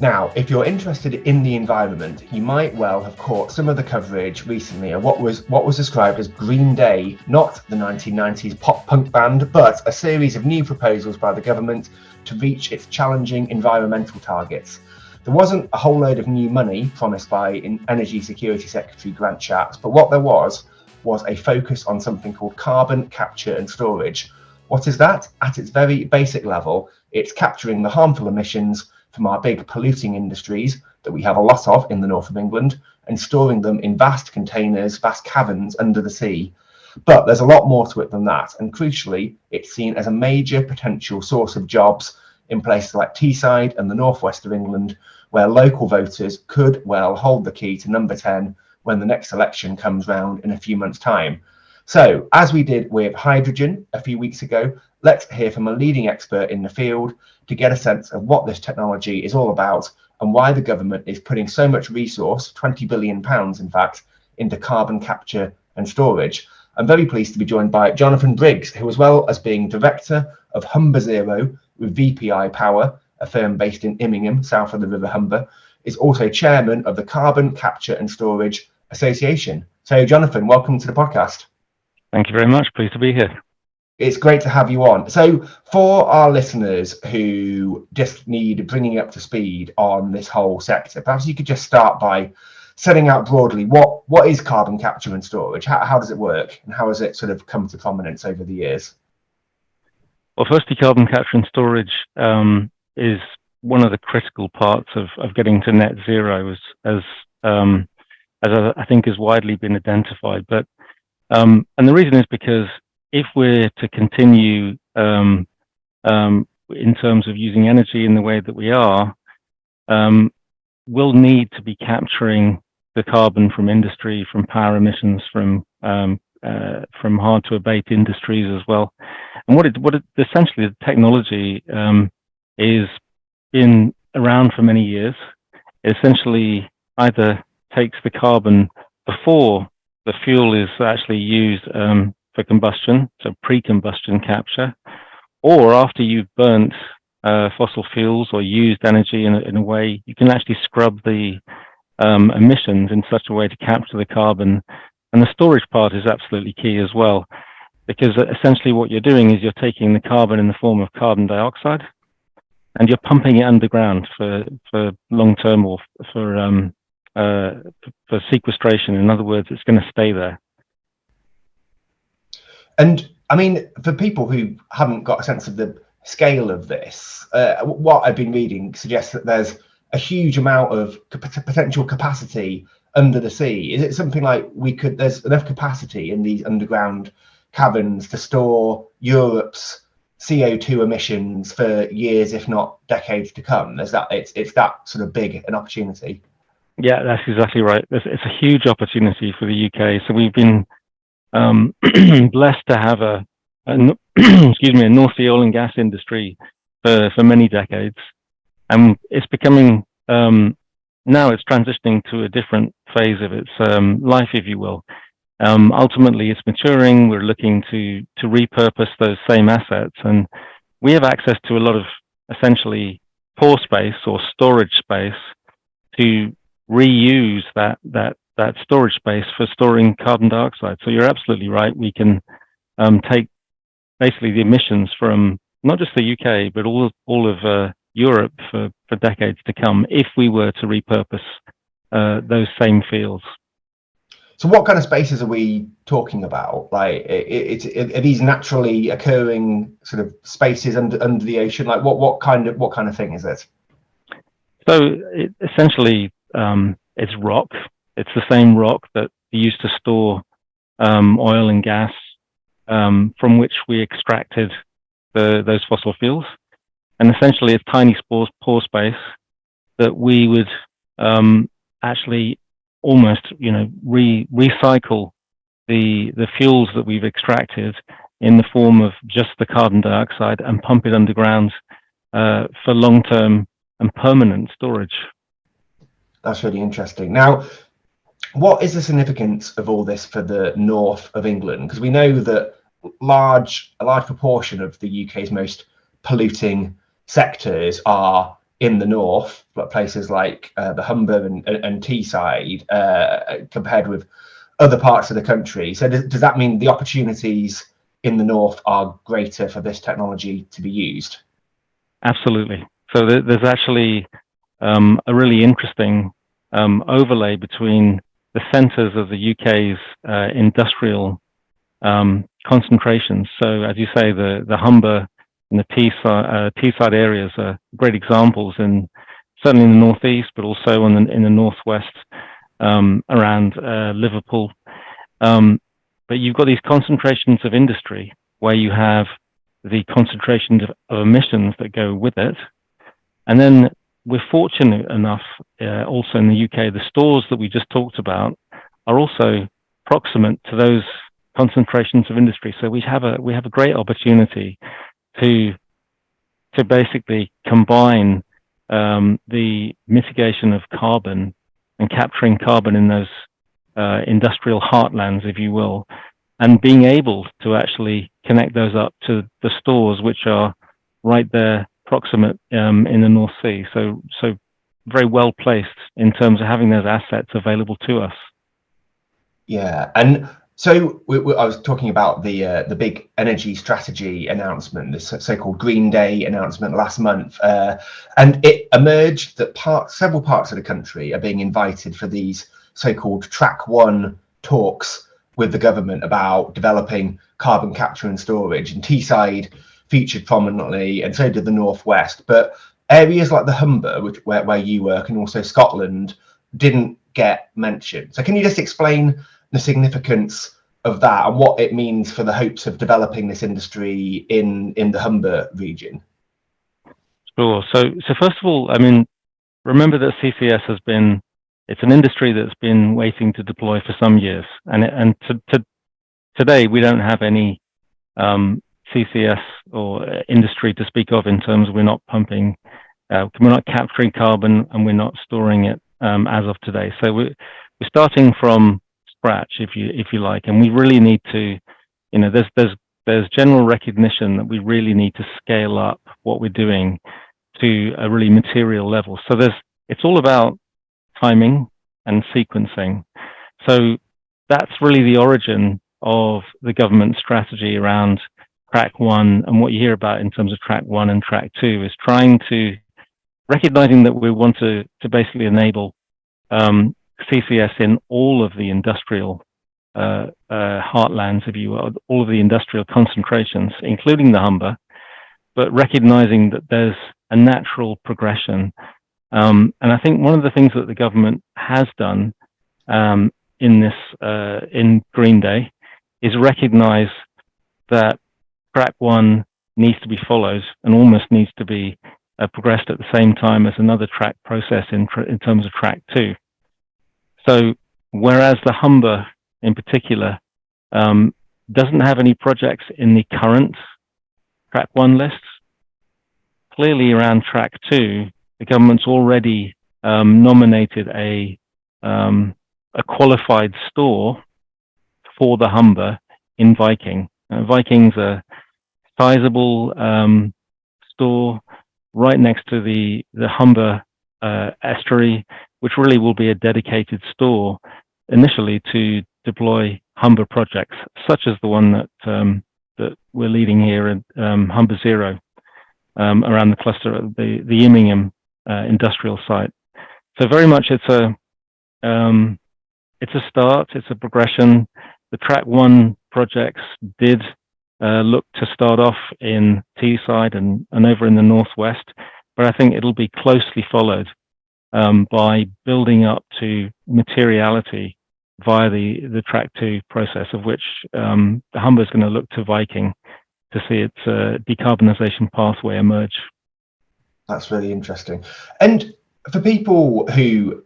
Now, if you're interested in the environment, you might well have caught some of the coverage recently of what was described as Green Day, not the 1990s pop punk band, but a series of new proposals by the government to reach its challenging environmental targets. There wasn't a whole load of new money promised by Energy Security Secretary Grant Shapps, but what there was a focus on something called carbon capture and storage. What is that? At its very basic level, it's capturing the harmful emissions from our big polluting industries that we have a lot of in the north of England and storing them in vast containers, vast caverns under the sea. But there's a lot more to it than that, and crucially, it's seen as a major potential source of jobs in places like Teesside and the northwest of England, where local voters could well hold the key to number 10 when the next election comes round in a few months' time. So, as we did with hydrogen a few weeks ago, let's hear from a leading expert in the field to get a sense of what this technology is all about and why the government is putting so much resource, £20 billion in fact, into carbon capture and storage. I'm very pleased to be joined by Jonathan Briggs, who, as well as being director of Humber Zero with VPI Power, a firm based in Immingham, south of the River Humber, is also chairman of the Carbon Capture and Storage Association. So, Jonathan, welcome to the podcast. Thank you very much. Pleased to be here. It's great to have you on. So for our listeners who just need bringing up to speed on this whole sector, perhaps you could just start by setting out broadly what is carbon capture and storage? How does it work? And how has it sort of come to prominence over the years? Well, firstly, carbon capture and storage is one of the critical parts of getting to net zero, as I think has widely been identified. But and the reason is because if we're to continue in terms of using energy in the way that we are, we'll need to be capturing the carbon from industry, from power emissions, from hard to abate industries as well. And what essentially the technology is been around for many years. It essentially either takes the carbon before the fuel is actually used for combustion, so pre-combustion capture, or after you've burnt fossil fuels or used energy in a way, you can actually scrub the emissions in such a way to capture the carbon. And the storage part is absolutely key as well, because essentially what you're doing is you're taking the carbon in the form of carbon dioxide and you're pumping it underground for long-term or for sequestration. In other words, it's going to stay there. And I mean, for people who haven't got a sense of the scale of this, what I've been reading suggests that there's a huge amount of potential capacity under the sea. Is it something like there's enough capacity in these underground caverns to store Europe's CO2 emissions for years, if not decades to come? It's that sort of big an opportunity. Yeah, that's exactly right. It's a huge opportunity for the UK. So we've been blessed to have a North Sea oil and gas industry for many decades, and it's becoming now it's transitioning to a different phase of its life, if you will. Ultimately, it's maturing. We're looking to repurpose those same assets, and we have access to a lot of essentially pore space or storage space to reuse that storage space for storing carbon dioxide. So you're absolutely right. We can take basically the emissions from not just the UK, but all of Europe for decades to come if we were to repurpose those same fields. So what kind of spaces are we talking about? Like, are these naturally occurring sort of spaces under the ocean? Like, what kind of thing is it? So essentially, it's rock. It's the same rock that we used to store oil and gas, from which we extracted those fossil fuels. And essentially, it's tiny pore space that we would actually almost, recycle the fuels that we've extracted in the form of just the carbon dioxide and pump it underground for long-term and permanent storage. That's really interesting. Now, what is the significance of all this for the north of England? Because we know that a large proportion of the UK's most polluting sectors are in the north, but places like the Humber and Teesside, compared with other parts of the country. So does that mean the opportunities in the north are greater for this technology to be used? Absolutely. So there's actually a really interesting overlay between the centres of the UK's industrial concentrations. So as you say, the Humber and the Teesside areas are great examples, in certainly in the northeast, but also in the northwest, around Liverpool. But you've got these concentrations of industry where you have the concentrations of emissions that go with it. And then we're fortunate enough, also in the UK, the stores that we just talked about are also proximate to those concentrations of industry. So we have a great opportunity to basically combine the mitigation of carbon and capturing carbon in those industrial heartlands, if you will, and being able to actually connect those up to the stores which are right there proximate in the North Sea. So very well placed in terms of having those assets available to us. Yeah, and so I was talking about the big energy strategy announcement, this so-called Green Day announcement last month, and it emerged that several parts of the country are being invited for these so-called Track 1 talks with the government about developing carbon capture and storage. And Teesside featured prominently, and so did the Northwest. But areas like the Humber, where you work, and also Scotland, didn't get mentioned. So can you just explain the significance of that and what it means for the hopes of developing this industry in the Humber region? Sure. So first of all, I mean, remember that CCS it's an industry that's been waiting to deploy for some years, and today we don't have any CCS or industry to speak of in terms of we're not pumping, we're not capturing carbon, and we're not storing it as of today. So we're starting from scratch, if you like, and we really need to, there's general recognition that we really need to scale up what we're doing to a really material level. So it's all about timing and sequencing. So that's really the origin of the government strategy around Track 1, and what you hear about in terms of Track 1 and Track 2 is trying to, recognizing that we want to basically enable CCS in all of the industrial heartlands, if you will, all of the industrial concentrations, including the Humber, but recognizing that there's a natural progression. And I think one of the things that the government has done in Green Day is recognize that Track 1 needs to be followed and almost needs to be progressed at the same time as another track process in terms of Track 2. So whereas the Humber in particular doesn't have any projects in the current Track 1 lists, clearly around Track 2, the government's already nominated a qualified store for the Humber in Viking. Viking's a sizable store right next to the Humber estuary, which really will be a dedicated store initially to deploy Humber projects, such as the one that we're leading here at Humber Zero, around the cluster of the Immingham industrial site. So very much it's a start, it's a progression. The Track 1 projects did look to start off in Teesside and over in the northwest, but I think it'll be closely followed by building up to materiality via the Track 2 process, of which the Humber is going to look to Viking to see its decarbonisation pathway emerge. That's really interesting. And for people to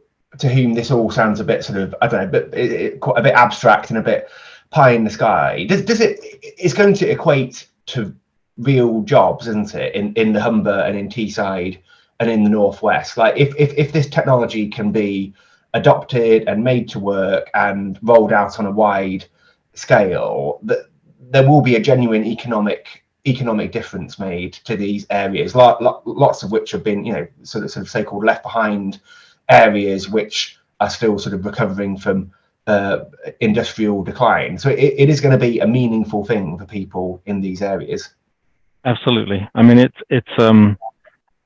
whom this all sounds a bit sort of, I don't know, but quite a bit abstract and a bit pie in the sky, it's going to equate to real jobs, isn't it, in the Humber and in Teesside and in the northwest? Like if this technology can be adopted and made to work and rolled out on a wide scale, that there will be a genuine economic economic difference made to these areas, lots of which have been, sort of so-called left behind areas, which are still sort of recovering from industrial decline. So it is going to be a meaningful thing for people in these areas. Absolutely. I mean, it's a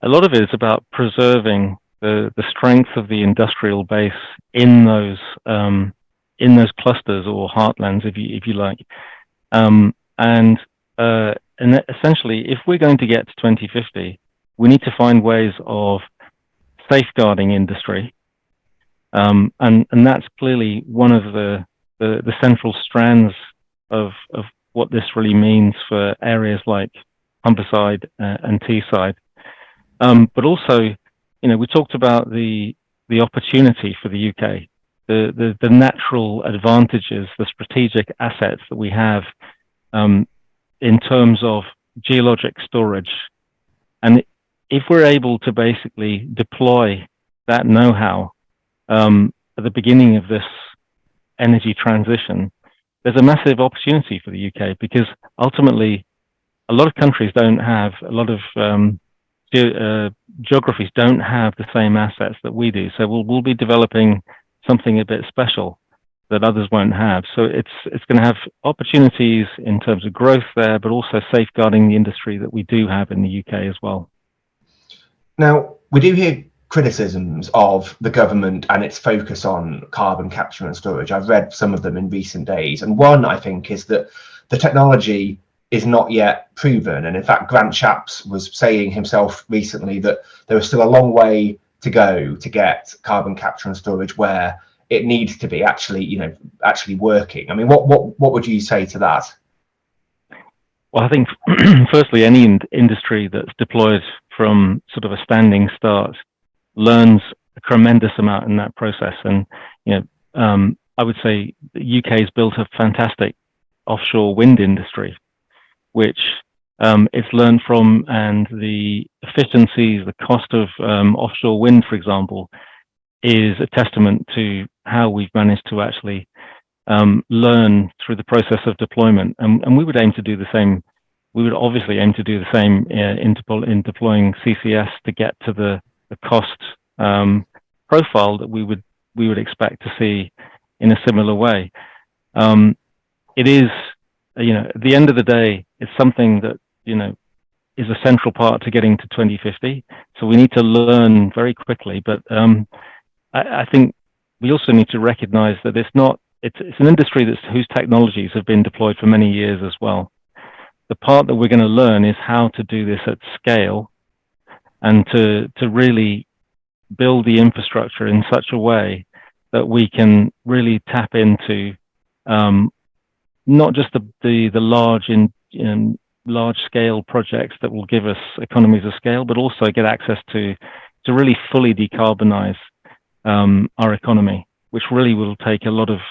lot of it is about preserving the strength of the industrial base in those clusters or heartlands, if you like. And essentially, if we're going to get to 2050, we need to find ways of safeguarding industry, and that's clearly one of the central strands of what this really means for areas like Humberside and Teesside. But also, we talked about the opportunity for the UK, the natural advantages, the strategic assets that we have in terms of geologic storage. And if we're able to basically deploy that know-how at the beginning of this energy transition, there's a massive opportunity for the UK, because ultimately a lot of countries don't have, a lot of geographies don't have the same assets that we do. So we'll be developing something a bit special that others won't have. So it's going to have opportunities in terms of growth there, but also safeguarding the industry that we do have in the UK as well. Now, we do hear criticisms of the government and its focus on carbon capture and storage. I've read some of them in recent days, and one, I think, is that the technology is not yet proven. And in fact, Grant Shapps was saying himself recently that there is still a long way to go to get carbon capture and storage where it needs to be actually working. I mean, what would you say to that? Well, I think firstly, any industry that's deployed from sort of a standing start learns a tremendous amount in that process. And I would say the UK has built a fantastic offshore wind industry, which it's learned from, and the efficiencies, the cost of offshore wind, for example, is a testament to how we've managed to actually learn through the process of deployment. And we would aim to do the same. We would obviously aim to do the same in deploying CCS to get to the cost profile that we would expect to see in a similar way. It is, at the end of the day, it's something that is a central part to getting to 2050. So we need to learn very quickly. But I think we also need to recognise that it's an industry whose technologies have been deployed for many years as well. The part that we're going to learn is how to do this at scale, and to really build the infrastructure in such a way that we can really tap into not just the large scale projects that will give us economies of scale, but also get access to really fully decarbonize our economy, which really will take a lot of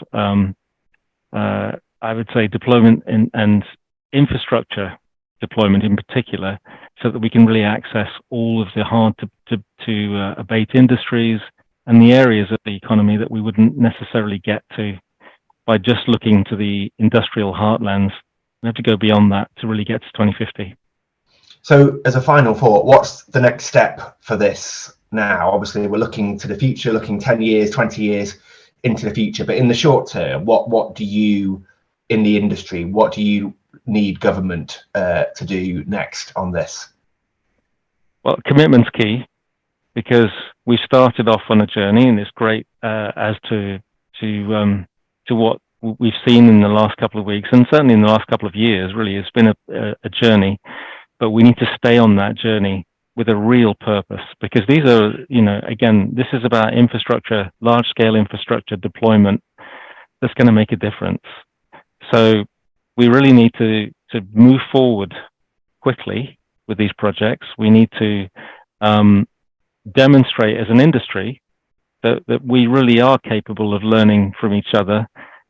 I would say deployment and infrastructure deployment in particular, so that we can really access all of the hard to abate industries and the areas of the economy that we wouldn't necessarily get to by just looking to the industrial heartlands. We have to go beyond that to really get to 2050. So as a final thought, what's the next step for this now? Obviously, we're looking to the future, looking 10 years, 20 years into the future. But in the short term, what do you, in the industry, what do you need government to do next on this? Well, commitment's key, because we started off on a journey, and it's great as to what we've seen in the last couple of weeks, and certainly in the last couple of years. Really, it's been a journey, but we need to stay on that journey with a real purpose, because these are, again, this is about infrastructure, large-scale infrastructure deployment that's going to make a difference. So we really need to move forward quickly with these projects. We need to demonstrate as an industry that we really are capable of learning from each other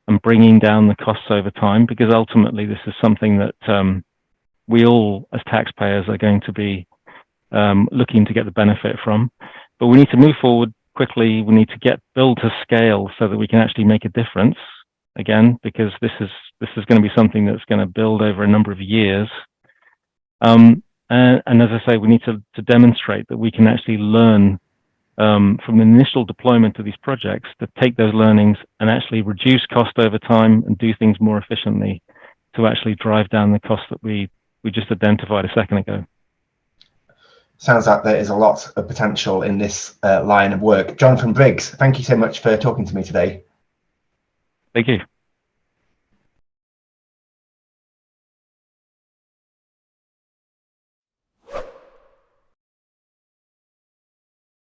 and bringing down the costs over time, because ultimately this is something that we all as taxpayers are going to be looking to get the benefit from. But we need to move forward quickly. We need to build to scale so that we can actually make a difference, again, because this is going to be something that's going to build over a number of years. And as I say, we need to demonstrate that we can actually learn from the initial deployment of these projects to take those learnings and actually reduce cost over time and do things more efficiently to actually drive down the cost that we just identified a second ago. Sounds like there is a lot of potential in this line of work. Jonathan Briggs, thank you so much for talking to me today. Thank you.